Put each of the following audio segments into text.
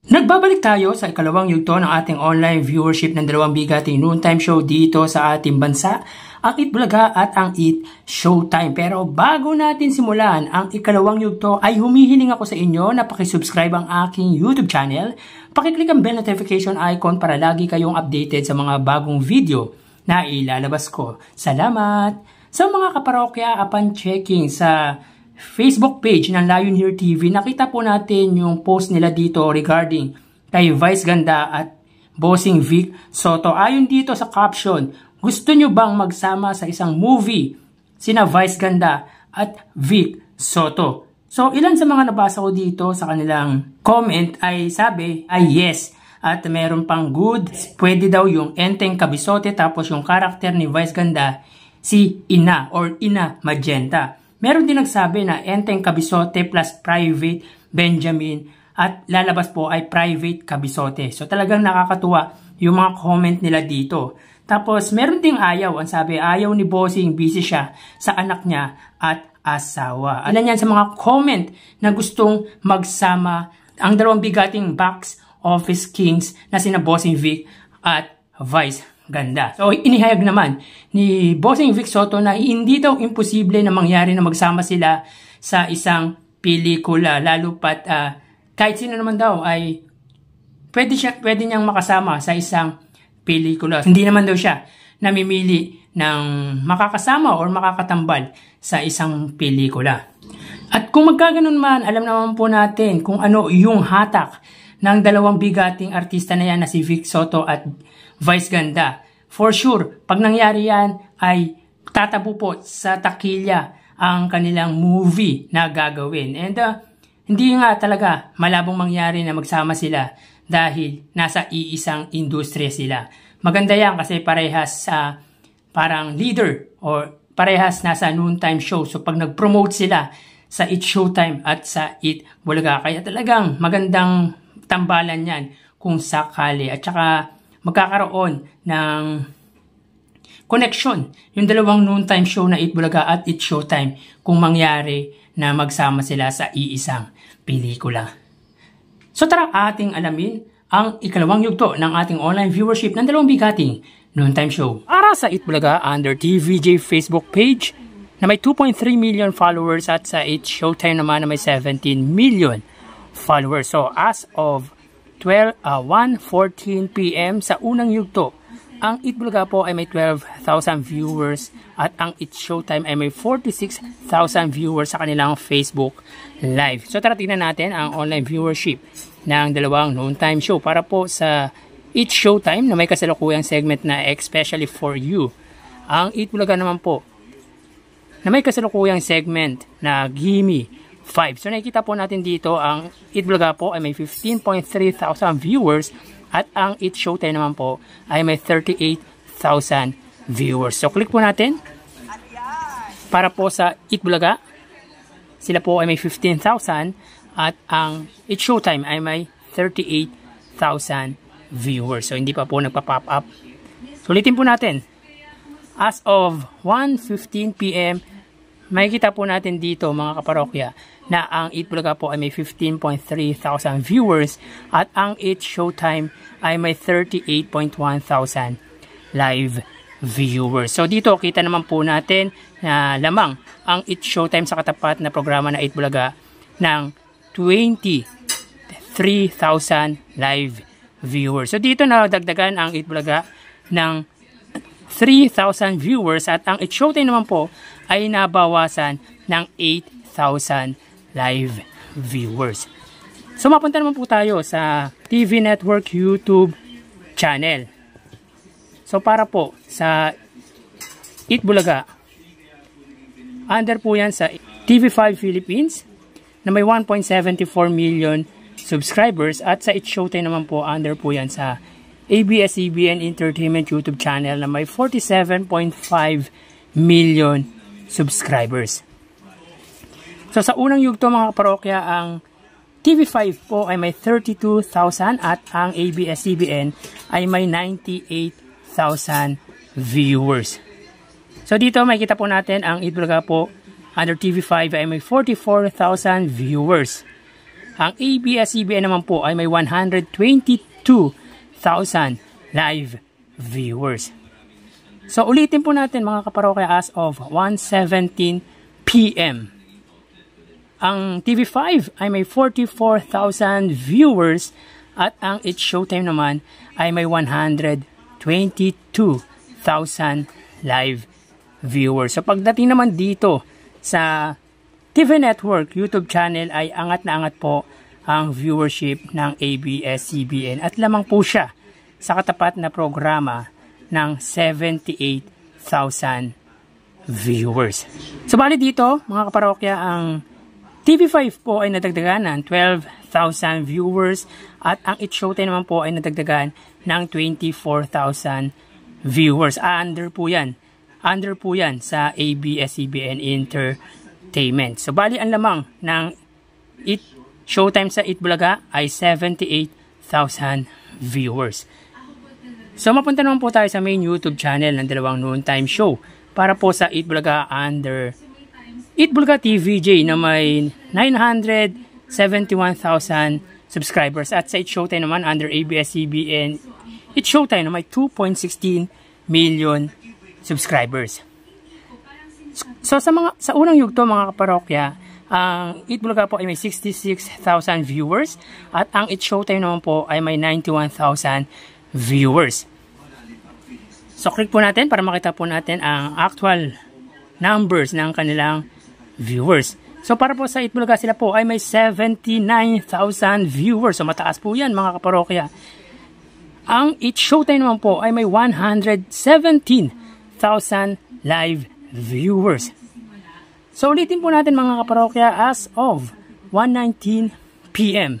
Nagbabalik tayo sa ikalawang yugto ng ating online viewership ng dalawang bigating noontime show dito sa ating bansa, ang Eat Bulaga at ang Eat Showtime. Pero bago natin simulan ang ikalawang yugto ay humihiling ako sa inyo na pakisubscribe ang aking YouTube channel, pakiclick ang bell notification icon para lagi kayong updated sa mga bagong video na ilalabas ko. Salamat! Sa mga kaparokya, upon checking sa Facebook page ng Lion Here TV, nakita po natin yung post nila dito regarding kay Vice Ganda at Bossing Vic Soto. Ayon dito sa caption, gusto nyo bang magsama sa isang movie sina Vice Ganda at Vic Soto? So ilan sa mga nabasa ko dito sa kanilang comment ay sabi ay yes. At meron pang good, pwede daw yung Enteng Cabisote, tapos yung karakter ni Vice Ganda si Ina or Ina Magenta. Meron din nagsabi na Enteng Cabisote plus Private Benjamin at lalabas po ay Private Cabisote. So talagang nakakatuwa yung mga comment nila dito. Tapos meron ding ayaw. Ang sabi, ayaw ni Bossing, busy siya sa anak niya at asawa. Ilan yan sa mga comment na gustong magsama ang dalawang bigating box office kings na sina Bossing Vic at Vice Ganda. So, inihayag naman ni Bossing Vic Soto na hindi daw imposible na mangyari na magsama sila sa isang pelikula. Lalo pat kahit sino naman daw ay pwede niyang makasama sa isang pelikula. Hindi naman daw siya namimili ng makakasama or makakatambal sa isang pelikula. At kung magkaganon man, alam naman po natin kung ano yung hatak ng dalawang bigating artista na yan na si Vic Soto at Vice Ganda. For sure, pag nangyari yan ay tatabu po sa takilya ang kanilang movie na gagawin. And hindi nga talaga malabong mangyari na magsama sila dahil nasa iisang industriya sila. Maganda yan kasi parehas parang leader or parehas nasa noontime show. So pag nag-promote sila sa Eat Showtime at sa Eat Bulaga, kaya talagang magandang tambalan yan kung sakali. At saka magkakaroon ng connection yung dalawang noontime show na Eat Bulaga at Eat Showtime kung mangyari na magsama sila sa iisang pelikula. So tara ating alamin ang ikalawang yugto ng ating online viewership ng dalawang bigating noontime show. Para sa Eat Bulaga under TVJ Facebook page na may 2.3 million followers at sa Eat Showtime naman na may 17 million followers. So as of 1:14 PM sa unang yugto, ang Eat Bulaga po ay may 12,000 viewers at ang Eat Showtime ay may 46,000 viewers sa kanilang Facebook Live. So tara tingnan natin ang online viewership ng dalawang noontime show. Para po sa Eat Showtime na may kasalukuyang segment na especially for you. Ang Eat Bulaga naman po na may kasalukuyang segment na Gimme 5. So nakikita po natin dito ang Eat Bulaga po ay may 15.3 thousand viewers at ang Eat Showtime naman po ay may 38,000 viewers. So click po natin. Para po sa Eat Bulaga, sila po ay may 15,000 at ang Eat Showtime ay may 38,000 viewers. So hindi pa po nagpa-pop up. So ulitin po natin. As of 1:15 PM, makikita po natin dito mga kaparokya na ang Eat Bulaga po ay may 15.3 thousand viewers at ang Eat Showtime ay may 38.1 thousand live viewers. So dito kita naman po natin na lamang ang Eat Showtime sa katapat na programa na Eat Bulaga ng 23,000 live viewers. So dito na dagdagan ang Eat Bulaga ng 3,000 viewers at ang Eat Showtime naman po ay nabawasan ng 8,000 live viewers. So mapunta naman po tayo sa TV Network YouTube channel. So para po sa Eat Bulaga, under po yan sa TV5 Philippines na may 1.74 million subscribers at sa Eat Showtime naman po under po yan sa ABS-CBN Entertainment YouTube channel na may 47.5 million subscribers. So sa unang yugto mga parokya, ang TV5 po ay may 32,000 at ang ABS-CBN ay may 98,000 viewers. So dito makikita po natin ang Eat Bulaga po under TV5 ay may 44,000 viewers. Ang ABS-CBN naman po ay may 122,000 live viewers. So ulitin po natin mga kaparokya, as of 1:17 PM. Ang TV5 ay may 44,000 viewers at ang It's Showtime naman ay may 122,000 live viewers. So pagdating naman dito sa TV Network YouTube channel ay angat na angat po ang viewership ng ABS-CBN at lamang po siya sa katapat na programa ng 78,000 viewers. So bali dito mga kaparokya, ang TV5 po ay nadagdagan ng 12,000 viewers at ang It's Showtime naman po ay nadagdagan ng 24,000 viewers. Under po yan sa ABS-CBN Entertainment. So bali ang lamang ng It's Showtime sa Itbulaga ay 78,000 viewers. So mapunta naman po tayo sa main YouTube channel ng dalawang noontime show para po sa Itbulaga under Itbulaga TVJ na may 971,000 subscribers at sa It's Showtime naman under ABS-CBN It's Showtime na may 2.16 million subscribers. So sa unang yugto mga kaparokya, ang Itbulaga po ay may 66,000 viewers at ang It's Showtime naman po ay may 91,000 viewers. So click po natin para makita po natin ang actual numbers ng kanilang viewers. So para po sa Itbulaga, sila po ay may 79,000 viewers. So mataas po yan mga kaparokya. Ang It's Showtime naman po ay may 117,000 live viewers. So ulitin po natin mga kaparokya, as of 1:19 PM.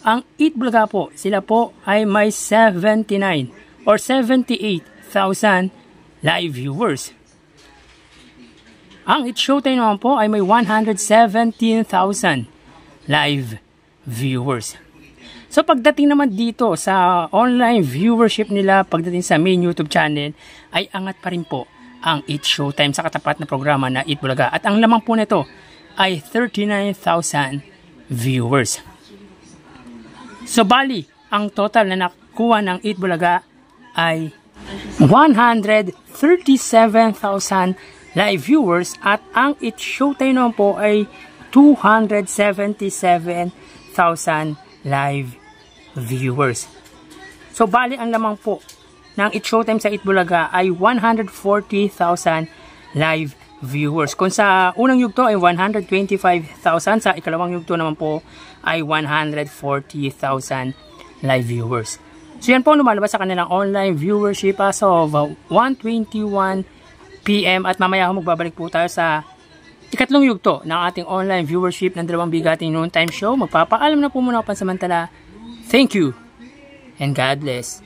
Ang Itbulaga po, sila po ay may 79 or 78,000 live viewers. Ang It's Showtime naman po ay may 117,000 live viewers. So pagdating naman dito sa online viewership nila, pagdating sa main YouTube channel, ay angat pa rin po ang It's Showtime sa katapat na programa na Itbulaga. At ang lamang po nito ay 39,000 viewers. So bali, ang total na nakuha ng Itbulaga ay 137,000 live viewers at ang It's Showtime naman po ay 277,000 live viewers. So bali ang lamang po ng It's Showtime sa Itbulaga ay 140,000 live viewers. Kung sa unang yugto ay 125,000, sa ikalawang yugto naman po ay 140,000 live viewers. So yan po lumalabas sa kanilang online viewership as of 1:21 PM at mamaya magbabalik po tayo sa ikatlong yugto ng ating online viewership ng dalawang bigating noontime show. Magpapaalam na po muna ako pansamantala. Thank you and God bless.